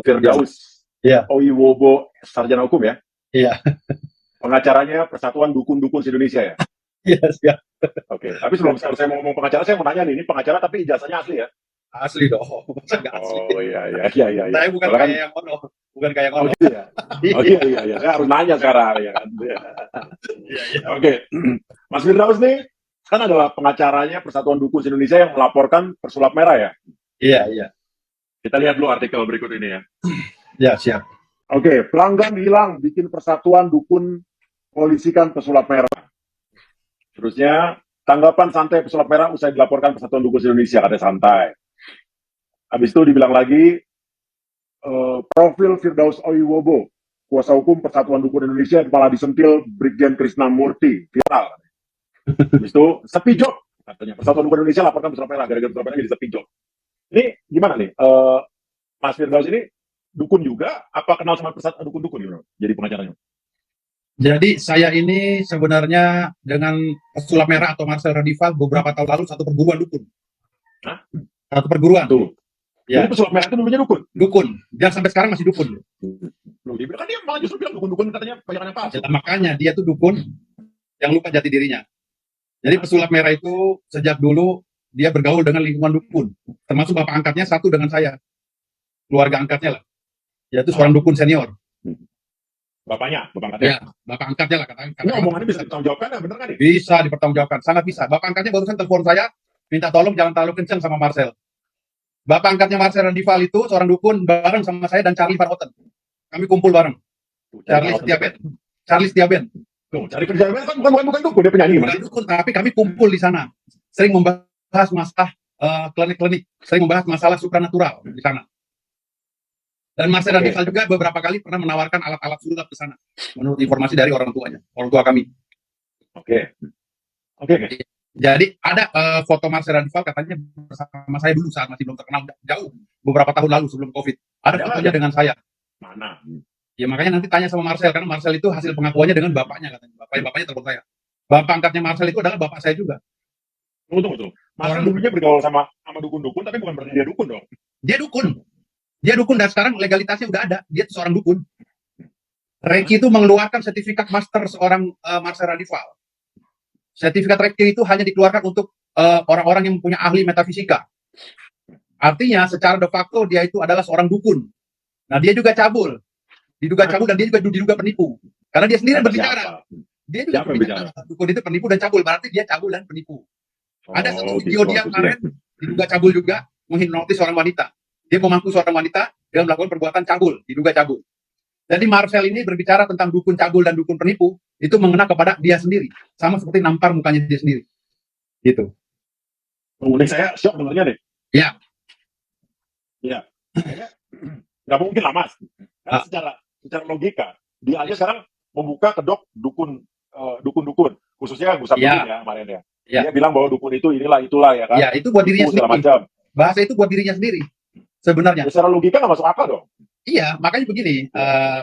Firdaus Iya, Oiwobo, sarjana hukum ya. iya, Pengacaranya Persatuan Dukun-Dukun Indonesia ya. iya, siap. Oke, tapi sebelum saya mau ngomong pengacara, saya mau nanya nih, ini pengacara tapi ijazahnya asli ya? Asli dong, masa nggak asli? Oh iya iya iya iya. Saya bukan Soalnya kan, kayak yang ono, bukan kayak yang oh ono. gitu ya. Oh iya iya iya, saya harus nanya sekarang ya kan. Iya, iya. Oke, Mas Firdaus nih kan adalah pengacaranya Persatuan Dukun Indonesia yang melaporkan pesulap merah ya. Iya, iya. Kita lihat dulu artikel berikut ini ya. Ya, siap. Oke, pelanggan hilang bikin Persatuan Dukun polisikan pesulap merah. Terusnya, tanggapan santai pesulap merah usai dilaporkan Persatuan Dukun Indonesia, kata santai. Habis itu dibilang lagi, profil Firdaus Oiwobo, kuasa hukum Persatuan Dukun Indonesia, malah disentil Brigjen Krisnamurti, viral. Habis itu, sepi job, katanya. Persatuan Dukun Indonesia laporkan pesulap merah, gara-gara pesulap merah jadi sepi job. Ini gimana nih? Mas Firdaus ini dukun juga, apa kenal sama dukun-dukun gitu? Jadi pengacaranya? Jadi saya ini sebenarnya dengan pesulap merah atau Marcel Radival beberapa tahun lalu satu perguruan dukun. Hah? Satu perguruan. Tuh. Ya, Jadi pesulap merah itu dulunya dukun? dukun. Dan sampai sekarang masih dukun. Loh, dia bilang kan dia malah justru bilang dukun-dukun katanya banyak yang palsu. Ya, makanya dia tuh dukun yang lupa jati dirinya. Jadi pesulap merah itu sejak dulu dia bergaul dengan lingkungan dukun. Termasuk bapak angkatnya satu dengan saya. Keluarga angkatnya lah. Yaitu seorang dukun senior. Bapaknya, bapak angkatnya. Ya, bapak angkatnya lah katanya. Ini omongannya bisa dipertanggungjawabkan ya, bener kan ya? Bisa dipertanggungjawabkan, sangat bisa. Bapak angkatnya barusan telepon saya, minta tolong jangan terlalu kencang sama Marcel. Bapak angkatnya Marcel Radival itu seorang dukun bareng sama saya dan Charlie Van Houten. Kami kumpul bareng. Charlie Setiaben. Charlie Setiaben. Tuh, cari kerja kan bukan dukun, dia penyanyi. Bukan dukun, tapi kami kumpul di sana. Sering membahas masalah klinik-klinik, sering membahas masalah supranatural di sana. Dan Marcel Radival juga beberapa kali pernah menawarkan alat-alat sulap ke sana, menurut informasi dari orang tuanya, orang tua kami. Oke. Jadi ada foto Marcel Radival katanya bersama saya dulu saat masih belum terkenal, jauh beberapa tahun lalu sebelum COVID. Ada fotonya dengan saya. Mana? Ya makanya nanti tanya sama Marcel, karena Marcel itu hasil pengakuannya dengan bapaknya katanya. Bapaknya telepon saya. Bapak angkatnya Marcel itu adalah bapak saya juga. Tunggu. Marcel dulunya bergaul sama dukun-dukun, tapi bukan berarti dia dukun dong. Dia dukun. Dia dukun dan sekarang legalitasnya udah ada. Dia seorang dukun. Reiki itu mengeluarkan sertifikat master seorang Marcel Radival. Sertifikat Reiki itu hanya dikeluarkan untuk orang-orang yang punya ahli metafisika. Artinya secara de facto dia itu adalah seorang dukun. Nah dia juga cabul. Diduga cabul dan dia juga diduga penipu. Karena dia sendiri berbicara. Dia juga berbicara. Dukun itu penipu dan cabul. Berarti dia cabul dan penipu. Ada satu video dia kemarin diduga cabul juga, menghipnotis seorang wanita. Dia memangku seorang wanita dengan melakukan perbuatan cabul, diduga cabul. Jadi Marcel ini berbicara tentang dukun cabul dan dukun penipu, itu mengena kepada dia sendiri. Sama seperti nampar mukanya dia sendiri. Gitu. Kemudian saya shock dengarnya deh. Ya. Iya. Nggak mungkin lah Mas. Karena secara logika, dia aja sekarang membuka kedok dukun-dukun. Khususnya Gus Samsudin ya kemarin ya. Dia bilang bahwa dukun itu inilah, itulah ya kan. Ya, itu buat dirinya sendiri. Bahasa itu buat dirinya sendiri. Sebenarnya. Ya, secara logika nggak masuk akal dong. Iya, makanya begini,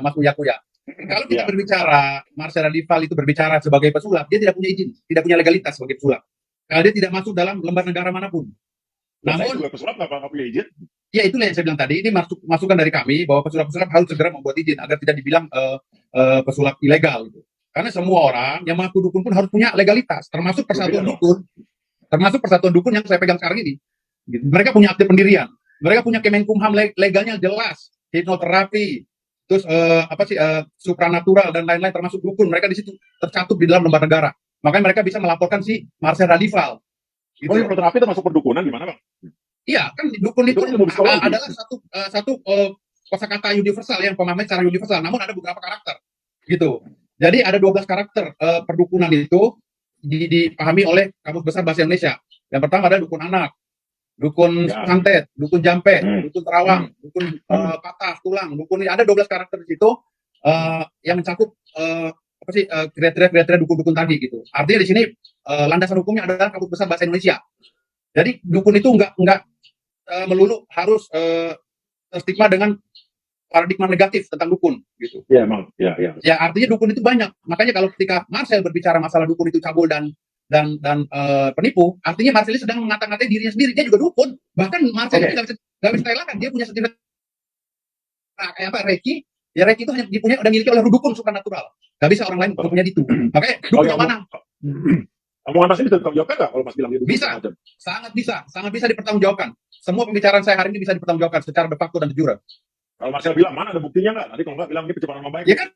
Mas Uya. Kalau kita berbicara, Marcel Radival itu berbicara sebagai pesulap, dia tidak punya izin, tidak punya legalitas sebagai pesulap. Karena dia tidak masuk dalam lembar negara manapun. Namun, pesulap nggak punya izin? Ya, itulah yang saya bilang tadi. Ini masukan dari kami bahwa pesulap-pesulap harus segera membuat izin agar tidak dibilang pesulap ilegal. Gitu. Karena semua orang yang mengaku dukun pun harus punya legalitas, termasuk persatuan dukun. Termasuk persatuan dukun yang saya pegang sekarang ini. Gitu. Mereka punya akte pendirian. Mereka punya Kemenkumham legalnya jelas, hipnoterapi, terus supranatural dan lain-lain termasuk dukun. Mereka di situ tercatut di dalam lembar negara. Makanya mereka bisa melaporkan si Marcel Radival. Gitu. Oh, hipnoterapi termasuk perdukunan gimana, Bang? Iya, kan dukun itu adalah satu kosakata universal yang pemahaman secara universal. Namun ada beberapa karakter, gitu. Jadi ada 12 karakter perdukunan itu dipahami oleh Kamus Besar Bahasa Indonesia. Yang pertama ada dukun anak. Dukun santet, dukun jampe, dukun terawang, dukun patah tulang, dukun ini ada 12 karakter di situ yang mencakup kriteria dukun-dukun tadi gitu. Artinya di sini landasan hukumnya adalah Kamus Besar Bahasa Indonesia. Jadi dukun itu enggak melulu harus terstigma dengan paradigma negatif tentang dukun gitu. Iya, emang. Ya. Ya artinya dukun itu banyak. Makanya kalau ketika Marcel berbicara masalah dukun itu cabul dan penipu, artinya Marcel sedang mengata-ngatai dirinya sendiri, dia juga dukun. Bahkan Marcel itu nggak bisa relakan, dia punya sertifikat kayak apa Reiki, ya Reiki itu hanya udah miliki oleh dukun supranatural. Gak bisa orang lain punya itu. Makanya dukun yang mana? Omongan Mas ini bisa ditanggapi nggak kalau Mas bilang itu? Bisa, sangat bisa dipertanggungjawabkan. Semua pembicaraan saya hari ini bisa dipertanggungjawabkan secara de facto dan de jure. Kalau Marcel bilang mana ada buktinya nggak? Nanti kalau nggak bilang ini pencemaran nama baik. Ya kan,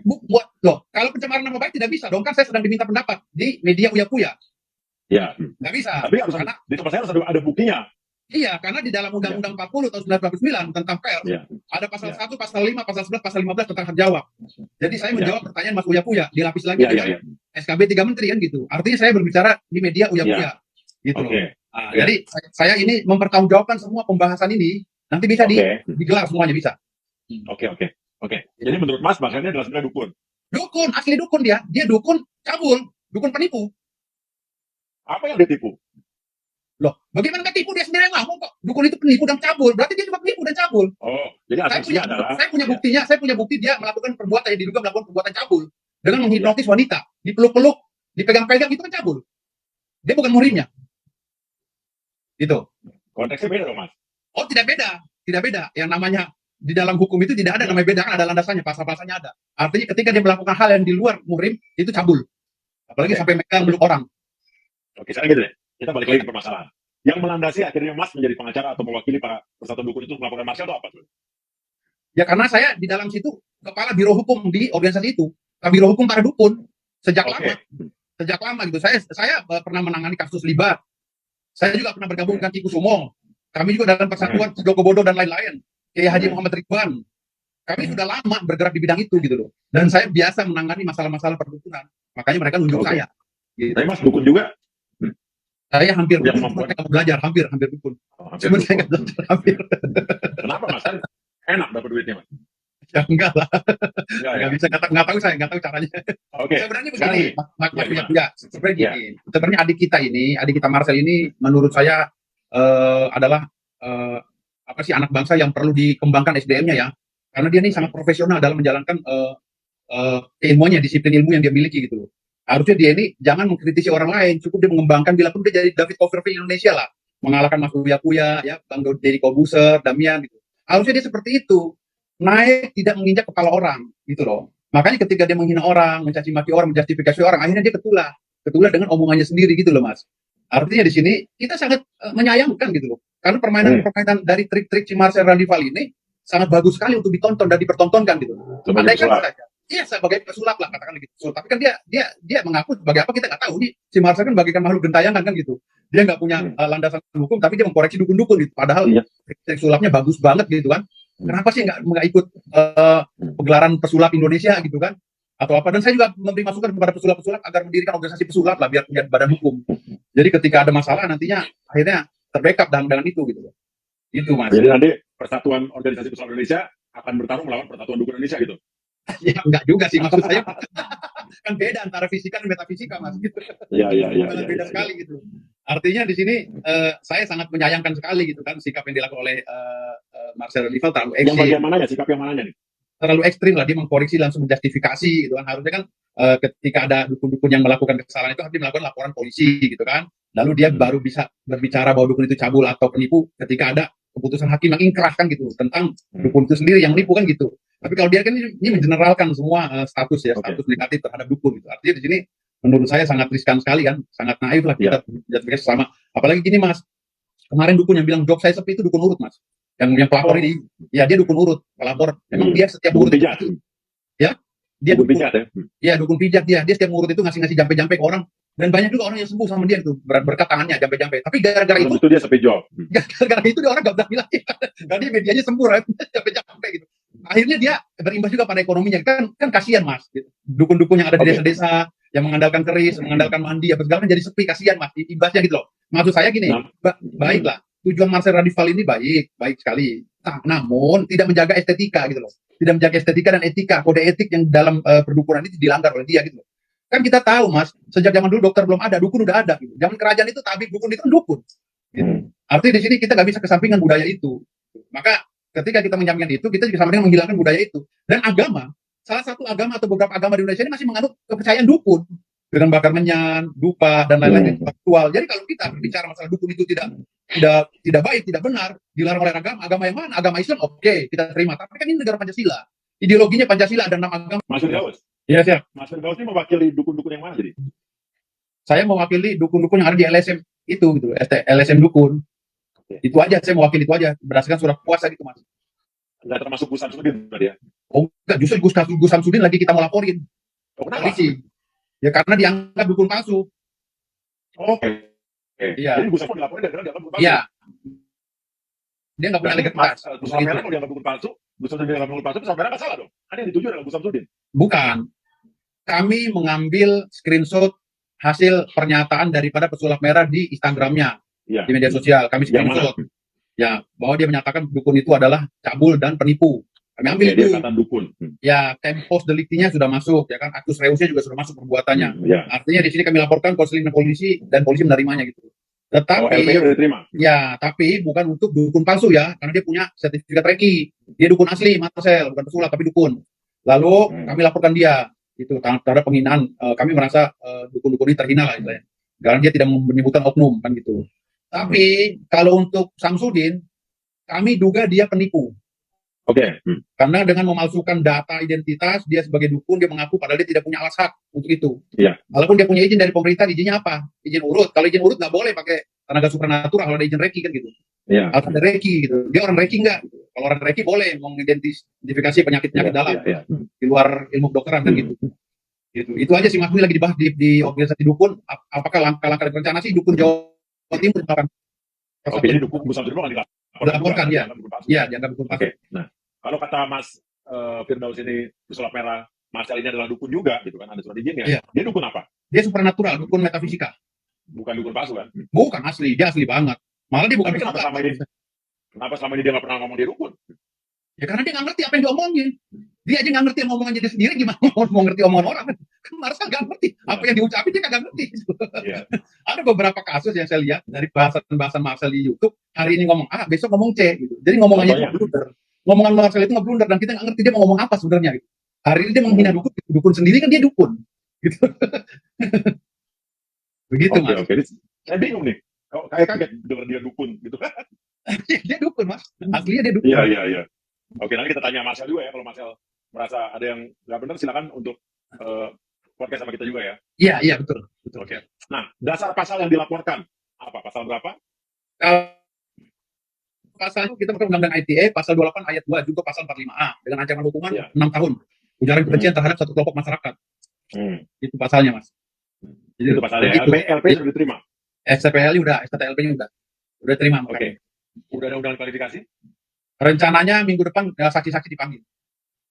buat loh. Kalau pencemaran nama baik tidak bisa dong, kan saya sedang diminta pendapat di media uya-kuya. Ya. Nggak bisa. Tapi harus Karena di tempat saya harus ada buktinya. iya, karena di dalam Undang-Undang 40 tahun 1999 tentang pers, Ya. ada pasal Ya. 1, pasal 5, pasal 11, pasal 15 tentang hak jawab. Jadi saya Ya. menjawab pertanyaan Mas Uya-Puya, dilapis lagi Ya, dengan ya. SKB 3 Menteri kan gitu. Artinya saya berbicara di media Uya-Puya. Gitu loh. Oke. Nah, Ya. Jadi saya ini mempertanggungjawabkan semua pembahasan ini, nanti bisa Oke. digelar semuanya bisa. Oke. Jadi menurut Mas, makanya adalah sebenarnya dukun. Dukun, asli dukun dia dukun cabul, dukun penipu. Apa yang ditipu? Loh, bagaimana nggak tipu, dia sendiri yang ngomong kok. Dukun itu penipu dan cabul, berarti dia cuma penipu dan cabul. Oh, jadi asumsinya adalah Saya punya bukti dia melakukan perbuatan yang diduga melakukan perbuatan cabul dengan menghipnotis wanita, dipeluk-peluk, dipegang-pegang, itu kan cabul. Dia bukan muhrimnya. Gitu. konteksnya beda dong, Mas. Oh, tidak beda. Yang namanya di dalam hukum itu tidak ada namanya beda, kan ada landasannya, pasal-pasalnya ada. Artinya ketika dia melakukan hal yang di luar muhrim itu cabul. Apalagi sampai megang meluk orang. Oke, sekarang gitu deh. Kita balik lagi ke permasalahan. Yang melandasi akhirnya Mas menjadi pengacara atau mewakili para persatuan dukun itu melaporkan Marcel itu apa? Ya karena saya di dalam situ kepala biro hukum di organisasi itu, biro hukum para dukun sejak lama gitu. Saya pernah menangani kasus libat. Saya juga pernah bergabung dengan Kiku Sumong. Kami juga dalam persatuan Joko Bodo dan lain-lain. Kiai Haji Muhammad Ridwan. Kami sudah lama bergerak di bidang itu gitu loh. Dan saya biasa menangani masalah-masalah perdukunan. Makanya mereka nunjuk saya. Gitu. Tapi Mas dukun juga? Saya hampir Yang dukun, membuat- saya belajar hampir dukun. Hampir Cuma dukun. saya nggak belajar hampir. Kenapa Mas? Kan enak dapat duitnya, Mas. Ya enggak lah, Enggak ya? nggak bisa, nggak tahu saya, nggak tahu caranya. Oke. Sebenarnya sekarang begini, nih. Mas Ya, gimana? ya, sebenarnya gini. Sebenarnya adik kita Marcel ini, menurut saya adalah apa sih, anak bangsa yang perlu dikembangkan SDM-nya ya, karena dia ini sangat profesional dalam menjalankan keilmuannya, disiplin ilmu yang dia miliki gitu loh. Harusnya dia ini jangan mengkritisi orang lain, cukup dia mengembangkan, bila pun dia jadi David Copperfield Indonesia lah, mengalahkan Mas Uya-Kuya, ya, Bang Deddy Kobuser, Damian gitu. Harusnya dia seperti itu, naik tidak menginjak kepala orang gitu loh. Makanya ketika dia menghina orang, mencaci maki orang, menjustifikasi orang, akhirnya dia ketulah dengan omongannya sendiri gitu loh, Mas. Artinya di sini kita sangat menyayangkan gitu loh, karena permainan dari trik-trik si Marcel Randival ini sangat bagus sekali untuk ditonton dan dipertontonkan gitu. Sebagai Andaikan pesulap. saja, iya, sebagai pesulap lah, katakan gitu. Tapi kan dia mengaku sebagai apa kita nggak tahu. Nih si Marcel kan bagaikan makhluk gentayangan kan gitu. Dia nggak punya landasan hukum, tapi dia mengkoreksi dukun-dukun gitu. Padahal trik sulapnya bagus banget gitu kan. Kenapa sih nggak ikut pegelaran pesulap Indonesia gitu kan? Atau apa? Dan saya juga memberi masukan kepada pesulap-pesulap agar mendirikan organisasi pesulap lah, biar punya badan hukum. Jadi ketika ada masalah nantinya akhirnya terbackup dengan itu gitu loh. Itu Mas. Jadi nanti Persatuan Organisasi Pesulap Indonesia akan bertarung melawan Persatuan Dukun Indonesia gitu. Ya enggak juga sih, maksud saya kan beda antara fisika dan metafisika, Mas. Gitu. Iya. Beda sekali gitu. Artinya di sini saya sangat menyayangkan sekali gitu kan sikap yang dilakukan oleh Marcel Randival terlalu Yang ekstrim. bagian mananya? Sikap yang mananya nih? Terlalu ekstrim lah, dia mengkoreksi langsung menjustifikasi gitu kan. Harusnya kan ketika ada dukun-dukun yang melakukan kesalahan itu harus melakukan laporan polisi gitu kan. Lalu dia baru bisa berbicara bahwa dukun itu cabul atau penipu ketika ada keputusan hakim yang ingkrah kan gitu tentang dukun itu sendiri yang menipu kan gitu. Tapi kalau dia kan ini mengeneralkan semua status status negatif terhadap dukun gitu. Artinya di sini menurut saya sangat riskan sekali kan, sangat naif lah kita justifikasi sama. Apalagi gini Mas, kemarin dukun yang bilang job saya sepi itu dukun urut Mas. Yang pelapor ini, ya dia dukun urut, pelapor. Memang dia setiap urut pijat. Ya, dia dukun pijat ya. Iya, dukun pijat dia setiap urut itu ngasih jampe-jampe ke orang. Dan banyak juga orang yang sembuh sama dia itu, berkat tangannya jampe-jampe. Tapi gara-gara itu dia sepi job. Gara-gara itu dia orang gak berani lagi. Jadi medianya sembuh jampe-jampe gitu. Akhirnya dia berimbas juga pada ekonominya. Kan kasihan Mas. Dukun-dukun yang ada di desa-desa yang mengandalkan keris, mengandalkan mandi apa segala, jadi sepi, kasihan Mas. Imbasnya gitu loh. Maksud saya gini, baiklah. Tujuan Marcel Randival ini baik sekali. Namun tidak menjaga estetika gitu loh. Tidak menjaga estetika dan etika, kode etik yang dalam perdukunan itu dilanggar oleh dia gitu loh. Kan kita tahu Mas, sejak zaman dulu dokter belum ada, dukun udah ada gitu. Zaman kerajaan itu tabib, dukun itu kan dukun. Gitu. Artinya di sini kita nggak bisa kesampingkan budaya itu. Maka ketika kita menyampingkan itu, kita juga sama dengan menghilangkan budaya itu. Dan agama, salah satu agama atau beberapa agama di Indonesia ini masih menganut kepercayaan dukun. dengan bakar menyan, dupa dan lain-lain yang aktual. Jadi kalau kita bicara masalah dukun itu tidak baik, tidak benar, dilarang oleh agama yang mana? Agama Islam, oke, kita terima. Tapi kan ini negara Pancasila. Ideologinya Pancasila ada 6 agama. Mas Firdaus. Iya, siap. Mas Firdaus ini mewakili dukun-dukun yang mana jadi? Saya mewakili dukun-dukun yang ada di LSM itu gitu, LSM dukun. Itu aja, saya mewakili itu aja berdasarkan surat puasa gitu, Mas. Nggak termasuk Gus Samsudin tadi ya? Oh, enggak, justru Gus Samsudin lagi kita mau laporin. Oh, kenapa? Polisi. Ya karena dianggap dukun palsu. Oke. Iya. Jadi Gus Samsudin dilaporin dan dianggap dukun palsu. Iya. Dia nggak punya legalitas. Gus Samsudin kalau dianggap dukun palsu, Gus Samsudin dianggap dukun palsu, Sampai nggak salah dong. Kan yang dituju adalah Gus Samsudin. Bukan. Kami mengambil screenshot hasil pernyataan daripada pesulap merah di Instagramnya, Iya. di media sosial. Kami screenshot. Ya, bahwa dia menyatakan dukun itu adalah cabul dan penipu. Kami ambil itu. Dia kata dukun. Ya, tempos deliktinya sudah masuk, ya kan? Actus reusnya juga sudah masuk perbuatannya. Ya. Artinya di sini kami laporkan konseling polisi dan polisi menerimanya gitu. Tetapi, LP-nya udah diterima. ya, tapi bukan untuk dukun palsu ya, karena dia punya sertifikat reki. Dia dukun asli, Marcel, bukan pesulap tapi dukun. Lalu kami laporkan dia, itu terhadap penghinaan. Kami merasa dukun-dukun ini terhina lah, istilahnya. Karena dia tidak menyebutkan oknum kan gitu. Tapi kalau untuk Samsudin, kami duga dia penipu. Oke. Karena dengan memalsukan data identitas, dia sebagai dukun, dia mengaku padahal dia tidak punya alas hak untuk itu. Iya. Walaupun dia punya izin dari pemerintah, izinnya apa? Izin urut. Kalau izin urut nggak boleh pakai tenaga supranatural kalau ada izin reki kan gitu. Iya. Harus ada reki gitu. Dia orang reki nggak? Kalau orang reki boleh mengidentifikasi penyakit-penyakit dalam di luar ilmu kedokteran kan gitu. Itu aja sih Mas, ini lagi dibahas di organisasi dukun. Apakah langkah-langkah rencana sih dukun Jawa Timur melakukan? Oke, jadi dukun Gus Samsudin nggak dilaporkan ya. Iya, dianggap dukun palsu. Oke. Nah, kalau kata Mas Firdaus ini pesulap merah, Marcel ini adalah dukun juga gitu kan, ada surat izinnya. Iya. Dia dukun apa? Dia supernatural, dukun metafisika. Bukan dukun palsu kan? Bukan asli, dia asli banget. Malah dia bukan Tapi kenapa selama ini dia nggak pernah ngomong dia dukun? Ya karena dia nggak ngerti apa yang diomongin. Dia aja nggak ngerti omongannya dia sendiri, gimana mau ngerti omongan orang. Kan Marcel nggak ngerti. Apa yang diucapin dia kagak ngerti. Iya. Ada beberapa kasus yang saya lihat dari bahasan Marcel di YouTube, hari ini ngomong A, besok ngomong C. Gitu. Jadi ngomongannya itu blunder. Ngomongan Marcel itu nggak blunder, dan kita nggak ngerti dia mau ngomong apa sebenarnya. Gitu. Hari ini dia menghina dukun sendiri, kan dia dukun. Gitu. Begitu, Mas. Oke. Saya bingung nih. Kayak kaget dengar dia dukun gitu kan. Dia dukun, Mas. Aslinya dia dukun. Iya. Oke, nanti kita tanya Marcel juga ya, kalau Marcel merasa ada yang nggak benar, silakan untuk podcast sama kita juga ya. Iya, betul. Oke. Nah, dasar pasal yang dilaporkan apa? Pasal berapa? Pasalnya kita pakai Undang-Undang ITE pasal 28 ayat 2 juga pasal 45A dengan ancaman hukuman 6 tahun. Ujaran kebencian terhadap satu kelompok masyarakat. Itu pasalnya, Mas. Jadi itu pasalnya. LP sudah diterima. STPL udah, STLP-nya udah terima. Oke. Udah ada undangan klarifikasi? Rencananya minggu depan saksi-saksi dipanggil.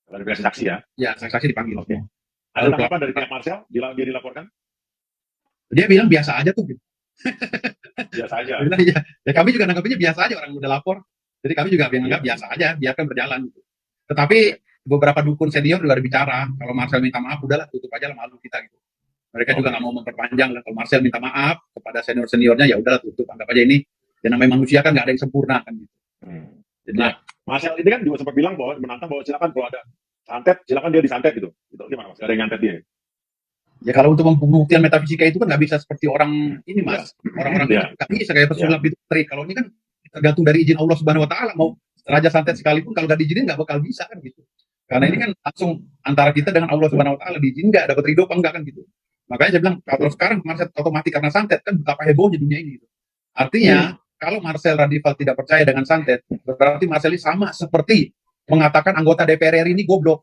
Klarifikasi saksi ya? Ya, saksi-saksi dipanggil. Oke. Ada tanggapan dari pihak Marcel? Dia dilaporkan? Dia bilang biasa aja tuh. Gitu. Biasa aja. Ya kami juga nanggapinnya biasa aja, orang udah lapor. Jadi kami juga bilang biasa aja, biarkan berjalan. Gitu. Tetapi beberapa dukun senior juga ada bicara, kalau Marcel minta maaf, udahlah tutup aja lah, malu kita gitu. Mereka juga nggak mau memperpanjang. Kalau Marcel minta maaf kepada senior-seniornya, ya udahlah tutup, anggap aja ini. Ya namanya manusia kan nggak ada yang sempurna kan gitu. Jadi, Marcel ini kan juga sempat bilang bahwa menantang bahwa silakan kalau ada santet, silakan dia disantet gitu. Itu gimana Mas? Ada yang nyantet dia? Ya kalau untuk pembuktian metafisika itu kan nggak bisa seperti orang ini, Mas. Orang-orang nggak bisa kayak pesulap itu trik. Kalau ini kan tergantung dari izin Allah Subhanahu Wa Taala. Mau raja santet sekalipun kalau nggak diizinin nggak bakal bisa kan gitu. Karena ini kan langsung antara kita dengan Allah Subhanahu Wa Taala, diizin nggak, dapat ridho apa enggak kan gitu. Makanya saya bilang kalau sekarang Marcel otomatis karena santet kan betapa hebohnya dunia ini. Gitu. Artinya kalau Marcel Radival tidak percaya dengan santet, berarti Marcel ini sama seperti mengatakan anggota DPR RI ini bodoh.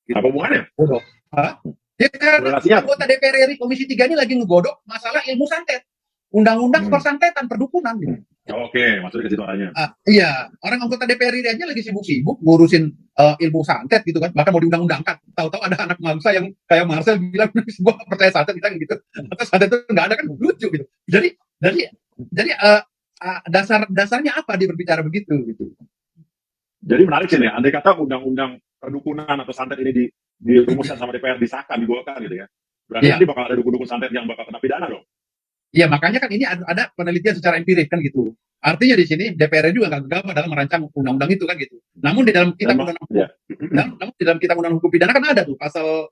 Gitu. Apa hubungannya? Bodoh. Hah? Ya karena anggota DPR RI Komisi 3 ini lagi ngegodok masalah ilmu santet. Undang-undang persantetan, perdukunan. Gitu. Oke, maksudnya ke situ arahnya. Iya, orang anggota DPR RI aja lagi sibuk-sibuk ngurusin ilmu santet gitu kan. Bahkan mau diundang-undangkan. Tahu-tahu ada anak bangsa yang kayak Marcel bilang, gua percaya santet gitu. Atau santet itu nggak ada kan, lucu gitu. Jadi dasarnya apa dia berbicara begitu gitu. Jadi menarik sih ya, andai kata undang-undang perdukunan atau santet ini dirumuskan sama DPR, disahkan, digolkan gitu ya. Berarti nanti bakal ada dukun-dukun santet yang bakal kena pidana dong. Iya, makanya kan ini ada penelitian secara empirik kan gitu. Artinya di sini DPR juga nggak gegabah dalam merancang undang-undang itu kan gitu. Namun di dalam kitab undang-undang hukum pidana kan ada tuh pasal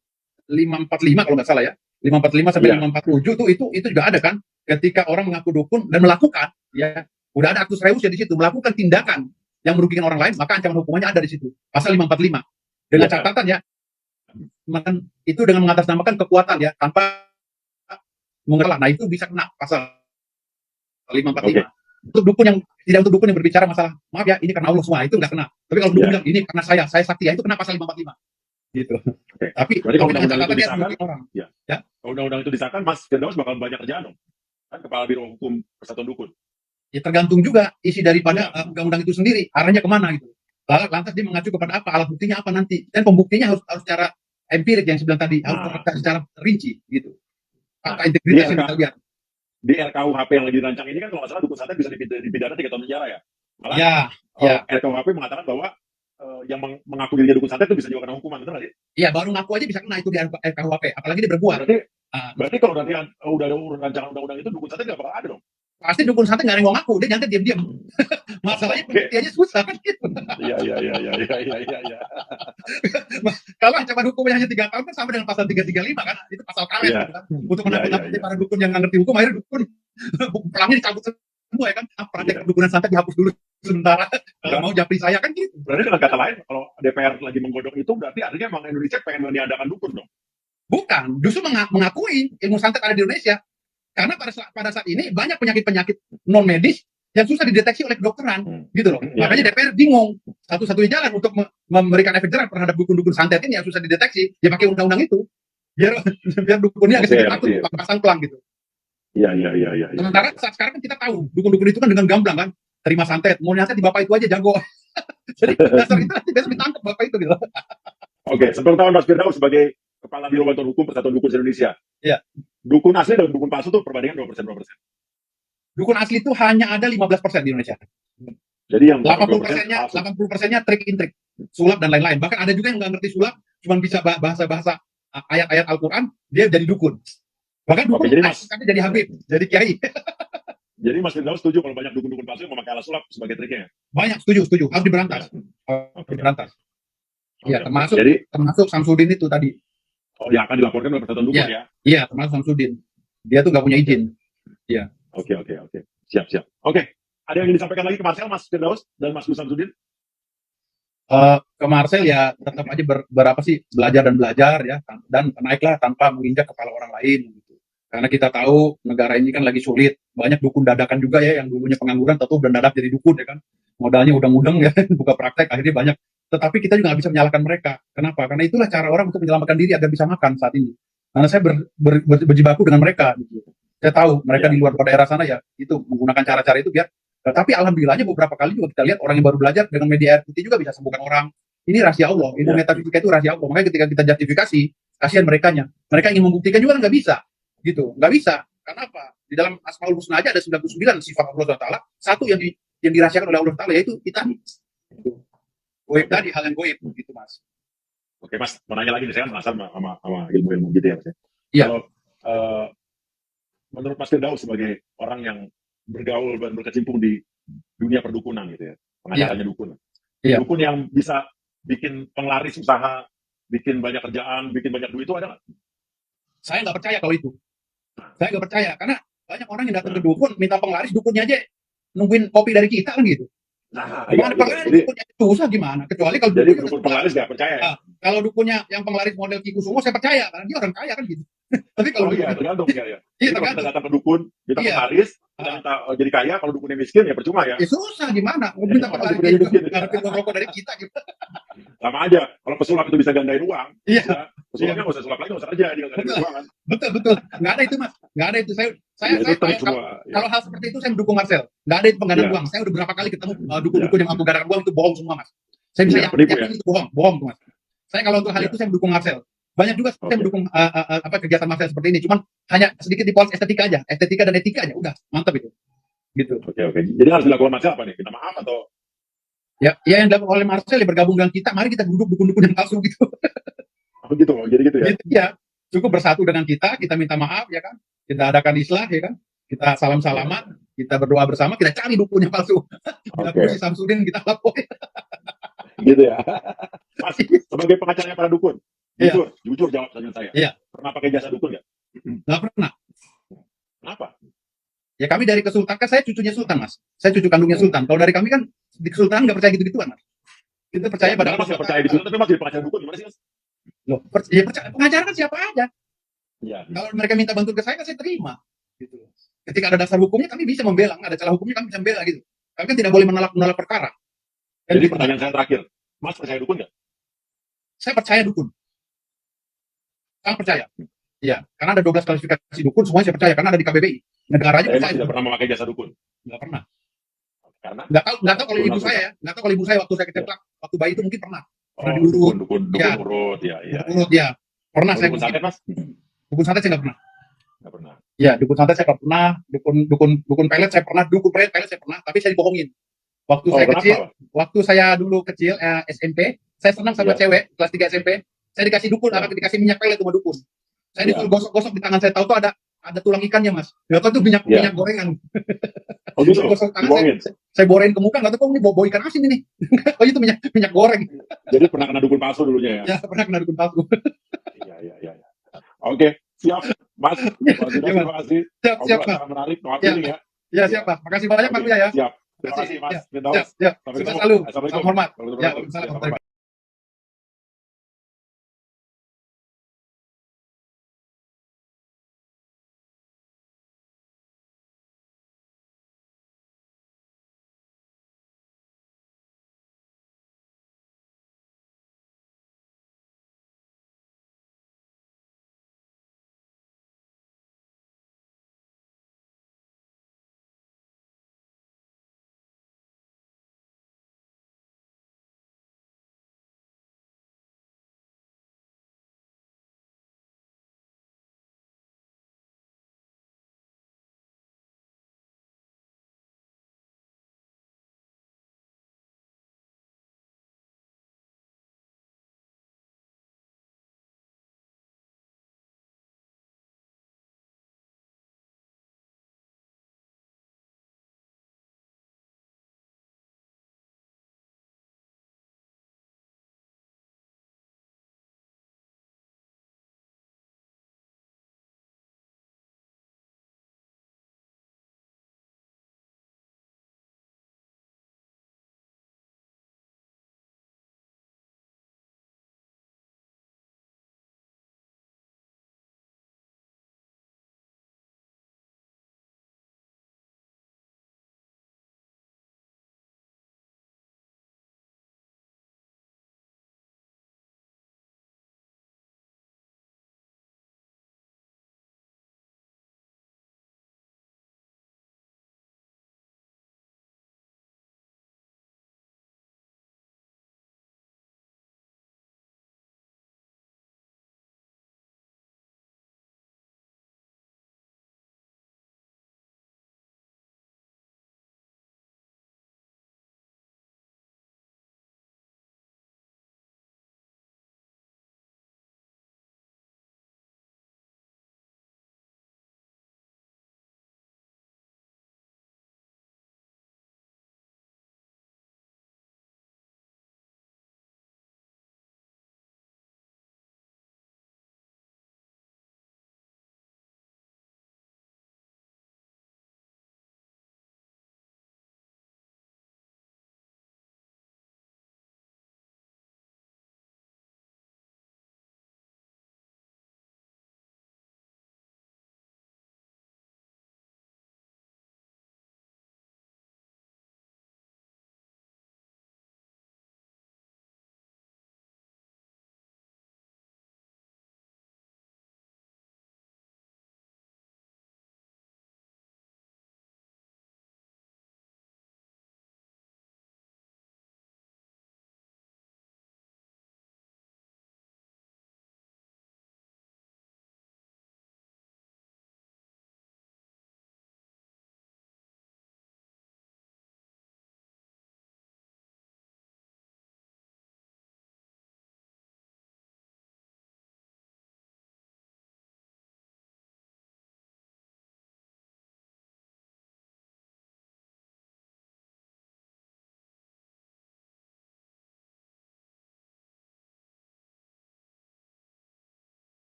545 kalau nggak salah ya. 545 sampai Iya. 547 tuh itu juga ada kan, ketika orang mengaku dukun dan melakukan, ya udah ada actus reus ya di situ, melakukan tindakan yang merugikan orang lain, maka ancaman hukumannya ada di situ, pasal 545. Dengan Iya. catatan ya, itu dengan mengatasnamakan kekuatan ya, tanpa mengelah. Nah itu bisa kena pasal 545. Oke. Untuk dukun yang tidak, untuk dukun yang berbicara masalah, maaf ya, ini karena Allah semua, itu nggak kena. Tapi kalau dukun Iya. bilang ini karena saya sakti, ya itu kena pasal 545. Gitu. Oke. Tapi Berarti kalau dengan undang-undang itu catatan dia disahkan, merugikan orang. kalau undang-undang itu disahkan, Mas Firdaus bakal banyak kerjaan dong. Kan Kepala Biro Hukum Persatuan Dukun. Ya tergantung juga isi daripada undang-undang itu sendiri, arahnya kemana gitu. Lantas dia mengacu kepada apa, alat buktinya apa nanti. Dan pembuktinya harus secara empirik yang sebilang tadi, harus secara rinci gitu. Fakta integritas yang kita lihat. Di RKUHP yang lagi dirancang ini kan kalau nggak salah dukun santet bisa dipidana 3 tahun penjara ya. Malah Ya. RKUHP mengatakan bahwa yang mengaku dirinya dukun santet itu bisa juga kena hukuman, betul nggak sih? Iya, baru ngaku aja bisa kena itu di RKUHP, apalagi dia berbuat. Berarti kalau nanti udah ada rancangan undang-undang itu dukun santet nggak bakal ada dong? Pasti dukun santet nggak ada yang mau ngaku, dia nyantet diam-diam. Masalahnya pembuktiannya susah kan gitu. Iya. Kalau ancaman hukumnya hanya 3 tahun kan sama dengan pasal 335 kan, itu pasal karet gitu kan. Untuk menakut-nakuti para dukun yang nggak ngerti hukum, akhirnya dukun pelangnya dicabut semua ya kan. Praktek dukunan santet dihapus dulu sementara. Kalau mau japri saya kan gitu. Berarti dengan kata lain, kalau DPR lagi menggodok itu, berarti artinya memang Indonesia pengen meniadakan dukun dong? Bukan, justru mengakui ilmu santet ada di Indonesia. Karena pada saat ini banyak penyakit-penyakit non medis yang susah dideteksi oleh kedokteran, gitu loh. Makanya DPR bingung. Satu-satunya jalan untuk memberikan efek jerah terhadap dukun-dukun santet ini yang susah dideteksi, ya pakai undang-undang itu. Biar dukunnya agak sedikit takut, pasang pelang gitu. Iya. Sementara saat sekarang kan kita tahu, dukun-dukun itu kan dengan gamblang kan, terima santet, mau nyantet di bapak itu aja jago. Jadi dasar itu nanti besok ditangkap bapak itu gitu. Oke, sebelum tahun Mas Firdaus sebagai Kepala Biro Bantuan Hukum Persatuan Dukun Indonesia. Iya. Dukun asli dan dukun palsu itu perbandingan 2%. Dukun asli itu hanya ada 15% di Indonesia. Jadi yang 80%-nya trik intrik, sulap dan lain-lain. Bahkan ada juga yang nggak ngerti sulap, cuma bisa bahasa-bahasa ayat-ayat Al-Quran, dia jadi dukun. Bahkan dukun jadi habib, jadi kiai. Jadi Mas Firdaus setuju kalau banyak dukun-dukun palsu yang memakai alat sulap sebagai triknya? Banyak, setuju. Harus diberantas. Diberantas. Ya, termasuk Samsudin itu tadi. Oh, yang akan dilaporkan oleh Persatuan Dukun ya? Iya, termasuk Samsudin. Dia tuh nggak punya izin. Iya. Oke. Siap. Oke. Ada yang ingin disampaikan lagi ke Marcel, Mas Firdaus, dan Mas Gus Samsudin? Ke Marcel ya tetap aja berapa sih belajar ya, dan naiklah tanpa menginjak kepala orang lain gitu. Karena kita tahu negara ini kan lagi sulit, banyak dukun dadakan juga ya, yang dulunya pengangguran tentu mendadak jadi dukun ya kan, modalnya udang-udang ya, buka praktek akhirnya banyak. Tetapi kita juga nggak bisa menyalahkan mereka. Kenapa? Karena itulah cara orang untuk menyelamatkan diri agar bisa makan saat ini. Karena saya berjibaku dengan mereka gitu. Saya tahu mereka di luar daerah sana ya itu menggunakan cara-cara itu biar. Tapi alhamdulillahnya beberapa kali juga kita lihat orang yang baru belajar dengan media air putih juga bisa sembuhkan orang. Ini rahasia Allah. Ilmu metafisika itu rahasia Allah. Makanya ketika kita justifikasi, kasihan merekanya. Mereka ingin membuktikan juga nggak bisa. Gitu. Nggak bisa. Kenapa? Di dalam Asmaul Husna aja ada 99 sifat Allah Ta'ala. Satu yang dirahasiakan oleh Allah Ta'ala yaitu itani. Gitu. Goib tadi, hal yang goib. Gitu, Mas. Oke, Mas. Mau nanya lagi nih, saya kan penasaran sama ilmu-ilmu gitu ya, Mas. Iya. Kalau menurut Mas Firdaus sebagai orang yang bergaul dan berkecimpung di dunia perdukunan gitu ya, pengacaranya dukun. Iya. Dukun yang bisa bikin penglaris usaha, bikin banyak kerjaan, bikin banyak duit itu ada nggak? Saya nggak percaya kalau itu. Saya nggak percaya karena banyak orang yang datang ke dukun minta penglaris, dukunnya aja nungguin kopi dari kita kan gitu. Nah, gimana penglaris dukunnya susah gimana? Kecuali kalau jadi dukun penglaris nggak percaya. Ya? Kalau dukunnya yang penglaris model Kiku Sumo saya percaya karena dia orang kaya kan gitu. Tapi kalau tergantung ya. Iya, kalau kita datang ke dukun, kita penglaris, kita minta jadi kaya, kalau dukunnya miskin ya percuma ya. Ya susah gimana? Mau minta penglaris ngarepin rokok dari kita gitu. Sama aja. Kalau pesulap itu bisa gandain uang. Iya. Pesulapnya nggak usah sulap lagi, nggak usah kerja, dia gandain uang kan. Betul. Nggak ada itu, Mas. Nggak ada itu. Kalau hal seperti itu saya mendukung Marcel. Nggak ada itu penggandaan uang. Saya udah berapa kali ketemu dukun-dukun yang menggandakan uang itu bohong semua, Mas. Saya bisa yakin itu bohong tuh, Mas. Saya kalau untuk hal itu saya mendukung Marcel. Banyak juga saya mendukung kegiatan Marcel seperti ini. Cuman hanya sedikit di polos estetika aja, estetika dan etika aja. Udah, mantap itu. Gitu. Oke. Jadi harus dilakukan Marcel apa nih? Minta maaf atau? Ya yang dilakukan oleh Marcel ya bergabung dengan kita. Mari kita duduk dukun-dukun yang palsu gitu. Gitu, jadi gitu ya. Gitu, ya. Cukup bersatu dengan kita minta maaf ya kan. Kita adakan islah ya kan. Kita salam-salaman, kita berdoa bersama, kita cari dukun yang palsu. Kita puji Samsudin, kita laporin. Gitu ya. Mas, sebagai pengacaranya para dukun, jujur jawab pertanyaan saya. Iya. Pernah pakai jasa dukun nggak? Nggak pernah. Kenapa? Ya kami dari kesultanan, kan saya cucunya sultan, Mas. Saya cucu kandungnya sultan. Kalau dari kami kan di kesultanan nggak percaya gitu-gituan, Mas. Kita percaya pada Mas nggak percaya di situ, tapi Mas jadi pengacara dukun, gimana sih Mas? Loh, ya percaya, pengacara kan siapa aja. Iya. Kalau mereka minta bantuan ke saya, kan saya terima. Gitu. Ketika ada dasar hukumnya, kami bisa membela. Ada celah hukumnya, kami bisa membela gitu. Kami kan tidak boleh menolak perkara. Kan Jadi gitu. pertanyaan saya terakhir, Mas percaya dukun nggak? Saya percaya dukun. Sangat percaya. Iya, karena ada 12 klasifikasi dukun, semuanya saya percaya. Karena ada di KBBI. Negaranya Saya Mas percaya. tidak pernah memakai jasa dukun. Nggak pernah. Karena Nggak tahu kalau ibu saya ya. Nggak tahu kalau ibu saya waktu saya keceplak, waktu bayi itu mungkin pernah. Pernah diurut. dukun Ya. urut, ya. Urut, ya. Pernah saya Dukun santet, Mas? dukun santet saya nggak pernah. Nggak pernah. Ya, dukun santet saya nggak pernah. Dukun pelet saya pernah. Dukun pelet saya pernah. Tapi saya dibohongin. Waktu saya kenapa? kecil, waktu saya dulu kecil SMP, saya senang sama Iya. cewek kelas 3 SMP. Saya dikasih dukun, Ya. dikasih minyak pelet sama dukun. Saya Ya. disuruh gosok-gosok di tangan saya. Tahu tuh ada tulang ikannya, Mas. Nggak tahu tuh minyak gorengan. Oh gitu? Gosok tangan Dibohongin? saya borein ke muka, nggak tahu kok ini bau ikan asin ini. Oh itu minyak goreng. Jadi pernah kena dukun palsu dulunya ya? Ya pernah kena dukun palsu. Iya. Oke, siap. Mas, terima kasih. Siap, Obrolan Pak. sangat menarik, no hard Ya. feeling ya. Ya siap, Pak. Makasih banyak, Pak Oke, Buya ya. Siap. Terima kasih, Mas. Ya, Firdaus. ya. Sampai Sukses ketemu. selalu. Assalamualaikum. Salam hormat. Warahmatullahi Ya, wabarakatuh. waalaikumsalam.